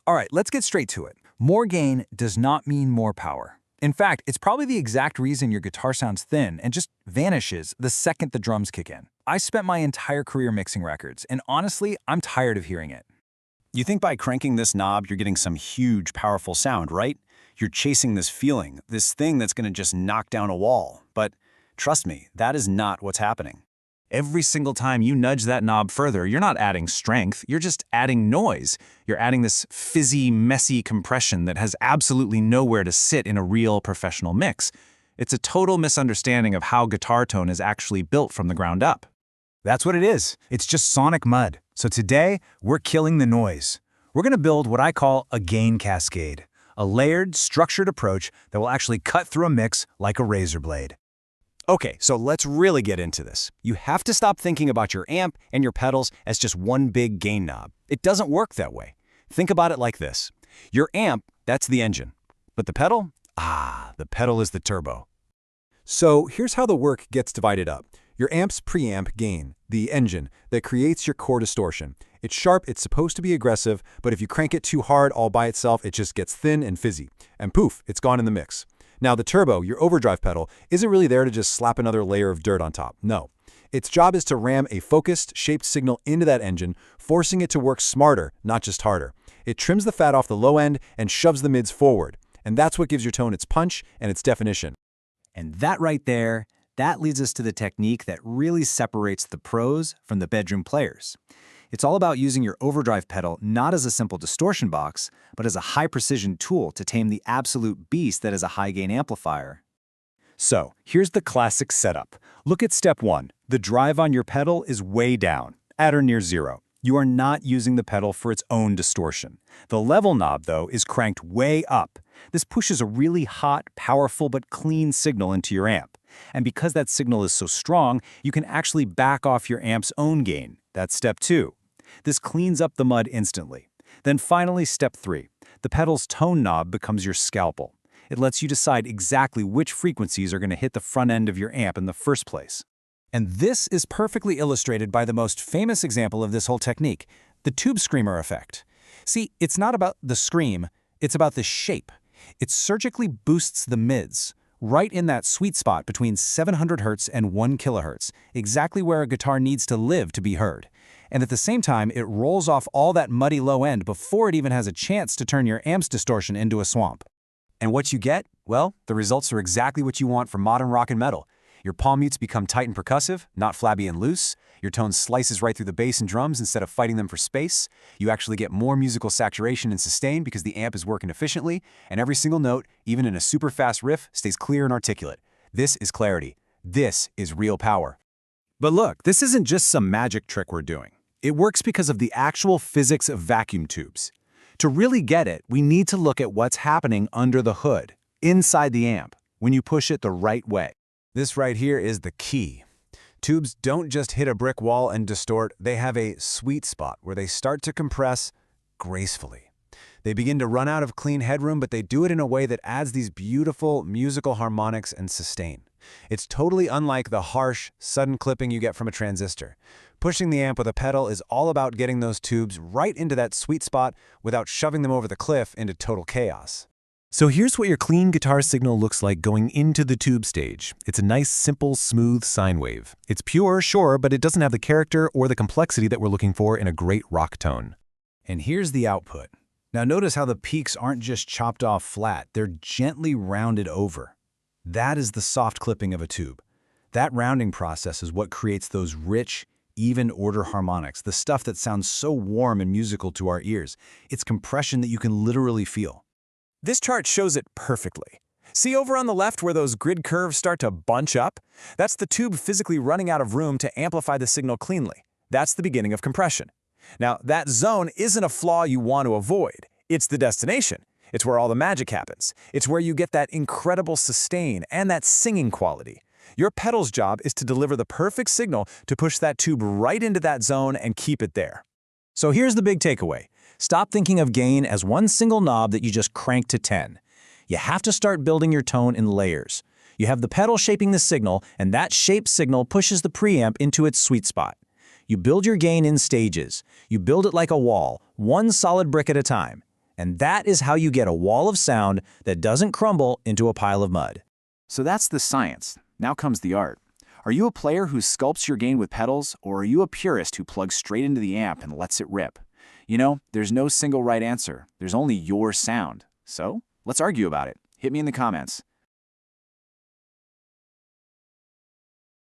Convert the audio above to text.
All right, let's get straight to it. More gain does not mean more power. In fact, it's probably the exact reason your guitar sounds thin and just vanishes the second the drums kick in. I spent my entire career mixing records, and honestly, I'm tired of hearing it. You think by cranking this knob, you're getting some huge, powerful sound, right? You're chasing this feeling, this thing that's going to just knock down a wall. But trust me, that is not what's happening. Every single time you nudge that knob further, you're not adding strength, you're just adding noise. You're adding this fizzy, messy compression that has absolutely nowhere to sit in a real professional mix. It's a total misunderstanding of how guitar tone is actually built from the ground up. That's what it is. It's just sonic mud. So today, we're killing the noise. We're going to build what I call a gain cascade, a layered, structured approach that will actually cut through a mix like a razor blade. Okay, so let's really get into this. You have to stop thinking about your amp and your pedals as just one big gain knob. It doesn't work that way. Think about it like this. Your amp, that's the engine. But the pedal? The pedal is the turbo. So here's how the work gets divided up. Your amp's preamp gain, the engine that creates your core distortion. It's sharp, it's supposed to be aggressive, but if you crank it too hard all by itself, it just gets thin and fizzy. And poof, it's gone in the mix. Now the turbo, your overdrive pedal, isn't really there to just slap another layer of dirt on top. No. Its job is to ram a focused, shaped signal into that engine, forcing it to work smarter, not just harder. It trims the fat off the low end and shoves the mids forward. And that's what gives your tone its punch and its definition. And that right there, that leads us to the technique that really separates the pros from the bedroom players. It's all about using your overdrive pedal not as a simple distortion box, but as a high-precision tool to tame the absolute beast that is a high-gain amplifier. So, here's the classic setup. Look at step 1. The drive on your pedal is way down, at or near 0. You are not using the pedal for its own distortion. The level knob, though, is cranked way up. This pushes a really hot, powerful, but clean signal into your amp. And because that signal is so strong, you can actually back off your amp's own gain. That's step 2. This cleans up the mud instantly. Then finally, step 3. The pedal's tone knob becomes your scalpel. It lets you decide exactly which frequencies are going to hit the front end of your amp in the first place. And this is perfectly illustrated by the most famous example of this whole technique, the tube screamer effect. See, it's not about the scream, it's about the shape. It surgically boosts the mids, right in that sweet spot between 700 Hz and 1 kHz, exactly where a guitar needs to live to be heard. And at the same time, it rolls off all that muddy low end before it even has a chance to turn your amp's distortion into a swamp. And what you get? Well, the results are exactly what you want from modern rock and metal. Your palm mutes become tight and percussive, not flabby and loose. Your tone slices right through the bass and drums instead of fighting them for space. You actually get more musical saturation and sustain because the amp is working efficiently, and every single note, even in a super fast riff, stays clear and articulate. This is clarity. This is real power. But look, this isn't just some magic trick we're doing. It works because of the actual physics of vacuum tubes. To really get it, we need to look at what's happening under the hood, inside the amp, when you push it the right way. This right here is the key. Tubes don't just hit a brick wall and distort, they have a sweet spot where they start to compress gracefully. They begin to run out of clean headroom, but they do it in a way that adds these beautiful musical harmonics and sustain. It's totally unlike the harsh, sudden clipping you get from a transistor. Pushing the amp with a pedal is all about getting those tubes right into that sweet spot without shoving them over the cliff into total chaos. So here's what your clean guitar signal looks like going into the tube stage. It's a nice, simple, smooth sine wave. It's pure, sure, but it doesn't have the character or the complexity that we're looking for in a great rock tone. And here's the output. Now notice how the peaks aren't just chopped off flat, they're gently rounded over. That is the soft clipping of a tube. That rounding process is what creates those rich, even order harmonics, the stuff that sounds so warm and musical to our ears. It's compression that you can literally feel. This chart shows it perfectly. See over on the left where those grid curves start to bunch up? That's the tube physically running out of room to amplify the signal cleanly. That's the beginning of compression. Now, that zone isn't a flaw you want to avoid. It's the destination. It's where all the magic happens. It's where you get that incredible sustain and that singing quality. Your pedal's job is to deliver the perfect signal to push that tube right into that zone and keep it there. So here's the big takeaway. Stop thinking of gain as one single knob that you just crank to 10. You have to start building your tone in layers. You have the pedal shaping the signal, and that shaped signal pushes the preamp into its sweet spot. You build your gain in stages. You build it like a wall, one solid brick at a time. And that is how you get a wall of sound that doesn't crumble into a pile of mud. So that's the science. Now comes the art. Are you a player who sculpts your gain with pedals, or are you a purist who plugs straight into the amp and lets it rip? You know, there's no single right answer. There's only your sound. So, let's argue about it. Hit me in the comments.